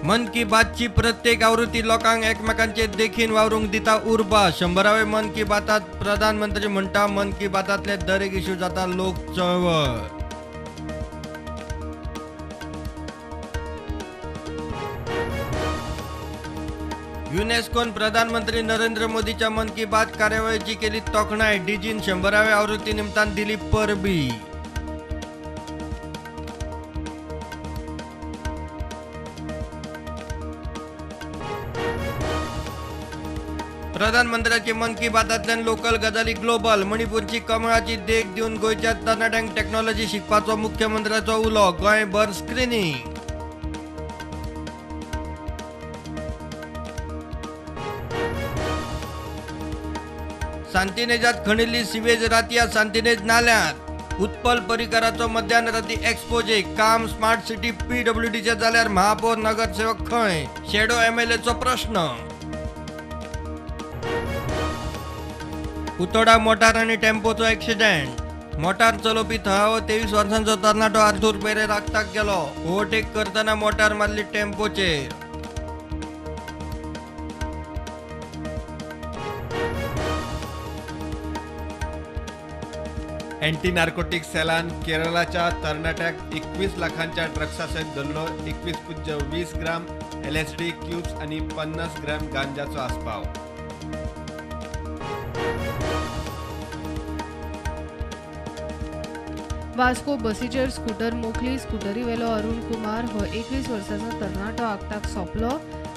मन की बातची प्रत्येक आवृत्ती लोकांक एकमेकांचे देखीन वावरूंक दिता उर्बा. 100वे मन की बातात प्रधानमंत्री म्हणटा मन की बातातले दरेक इश्यू जाता लोक चळवळ. युनेस्कोन प्रधानमंत्री नरेंद्र मोदीच्या मन की बात कार्यावळीची केली तोखणाय. डीजीन 100वे आवृत्ती निमतान दिली परबी. प्रधानमंत्र्याची मन की बातातल्यान लोकल गजाली ग्लोबल. मणिपूरची कमळाची देख दिवन गोयच्या तरणाट्यांक टेक्नॉलॉजी शिकपाचो मुख्यमंत्र्याचो उलो. गोंयभर स्क्रीनिंग. सांतिनेजात खणिल्ली सिवेज रातया सांतिनेज नाल्यांत. उत्पल परिकराचो मध्यान राती एक्सपोजे. काम स्मार्ट सिटी PWDचे जाल्यार महापौर नगरसेवक खंय? शेडो MLAचो प्रश्न. उतोडा मोटार आणि टेम्पोचो ॲक्सिडेंट. मोटार चलोवपी थळावो 23 वर्सांचो तरणाटो आर्थूर पेरे रागताक गेलो. ओव्हरटेक करतना मोटार मारली टेम्पोचेर. अँटी नार्कोटिक सेलान केरळाच्या तरणाट्याक 21 लाखांच्या ड्रग्सासयत धरलो. 21.20 ग्राम LSD क्यूब्स आणि 50 ग्राम गांजाचो आस्पाव. वास्को बसीचेर स्कूटर मोखली. स्कूटरी वेलो अरुण कुमार हो 21 वर्सांचो तरणाटो आगताक सोंपलो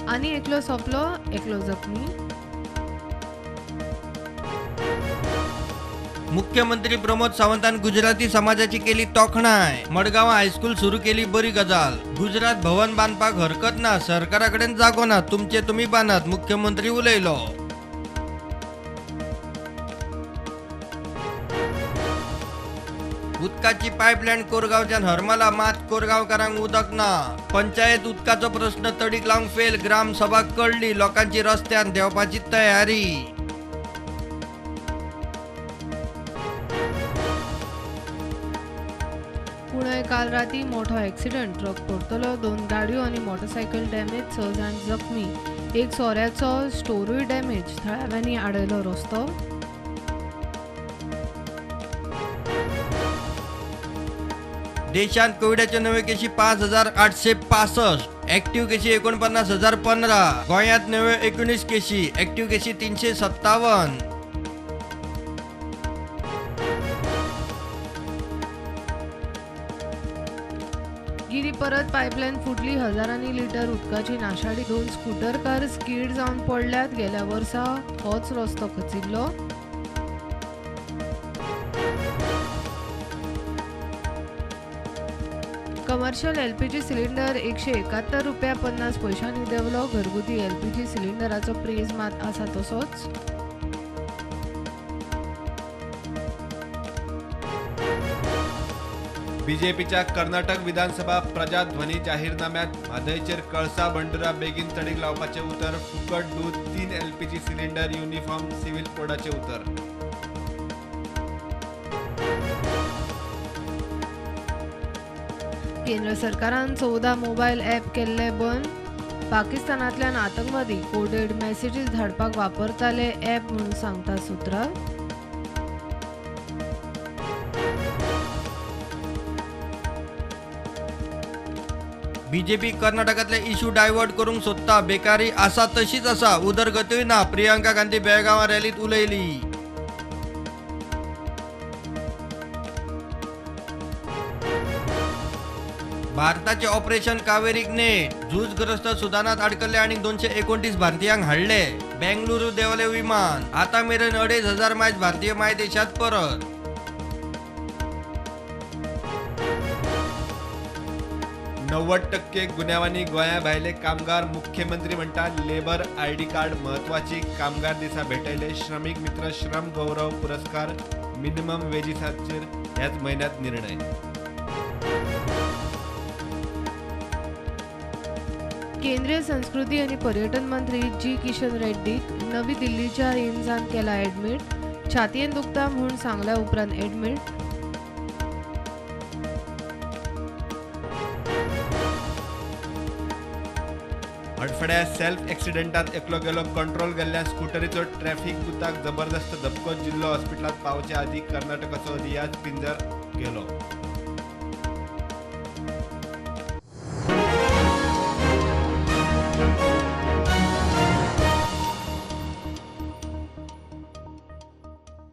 आनी एकलो सोंपलो, एकलो जखमी. मुख्यमंत्री प्रमोद सावंतान गुजराती समाजाची केली तोखणाय. मडगांव हायस्कूल सुरू केली बरी गजाल. गुजरात भवन बांदपाक हरकत ना. सरकाराकडेन जागो ना. तुमचे तुमी बांदात. मुख्यमंत्री उलयलो. उदकाची पायपलायन कोरगांवच्यान हरमला. मात कोरगांवकारांक उदक ना. पंचायत उदकाचो प्रश्न तडीक लावंक फेल. ग्रामसभा कळली. लोकांची रस्त्यार देवपाची तयारी. पुणे काल राती मोठो ॲक्सिडेंट. ट्रक पडतलो. 2 गाडयो आनी मोटरसायकल डॅमेज. 6 जाण जखमी. एक सोऱ्याचो स्टोरूय डॅमेज. थळाव्यांनी आडयलो रस्तो. देशांत कोविडाचे नवे केशी 5,865. ऍक्टिव्ह केशी 49,015. गोंयांत नव्यो 19 केशी. ऍक्टिव्ह केशी 357. गिरी परत पायपलायन फुटली. हजारांनी लिटर उदकाची नाशाडी. 2 स्कूटर कार स्कीड जावन पडल्यात. गेल्या वर्सा होच रस्तो खचिल्लो. कमर्शियल LPG सिलिंडर 171 रुपया 50 पैशांनी देंवलो. घरगुती LPG सिलिंडराचो प्रेस मात आसा तसोच. बीजेपीच्या कर्नाटक विधानसभा प्रजाध्वनी जाहीरनाम्यात म्हादयचेर कळसा बंडुरा बेगीन तडीक लावपाचे उतर. फुकट दूध, 3 LPG सिलिंडर, युनिफॉर्म, सिव्हिल कोडाचे उतर. केंद्र सरकारान 14 मोबायल ॲप केल्ले बंद. पाकिस्तानांतल्यान आतंकवादी कोडेड मॅसेजीस धाडपाक वापरताले ॲप म्हणून सांगता सुत्रां. बीजेपी कर्नाटकातले इश्यू डायव्हर्ट करूंक सोदता. बेकारी आसा तशीच आसा. उदरगतीय ना. प्रियंका गांधी बेळगांव रॅलीत उलयली. भारताचे ऑपरेशन कावेरीक नेट. झुजग्रस्त सुदानात अडकले आणि 229 भारतीयांक हाडले. बेंगलुरू देवले विमान. आता मेरेन 2,500 मायज भारतीय मायदेशात परत. 90% गुन्ह्यांवांनी गोंया भायले कामगार. मुख्यमंत्री म्हणटा लेबर ID कार्ड महत्वाची. कामगार दिसा भेटयले श्रमिक मित्र श्रम गौरव पुरस्कार. मिनिमम वेजीसाचेर ह्याच महिन्यात निर्णय. केंद्रीय संस्कृती आणि पर्यटन मंत्री G. किशन रेड्डीक नवी दिल्लीच्या एम्सांत केला ॲडमिट. छातयेन दुखता म्हूण सांगल्या उपरांत ॲडमिट. हडफड्या सेल्फ एक्सिडेंटात एकलो गेलो कंट्रोल गेल्ल्या स्कूटरीचो ट्रॅफिक बुताक जबरदस्त धपको जिल्लो हॉस्पिटलात पावचे आधी कर्नाटकाचो रियाज पिंजर गेलो.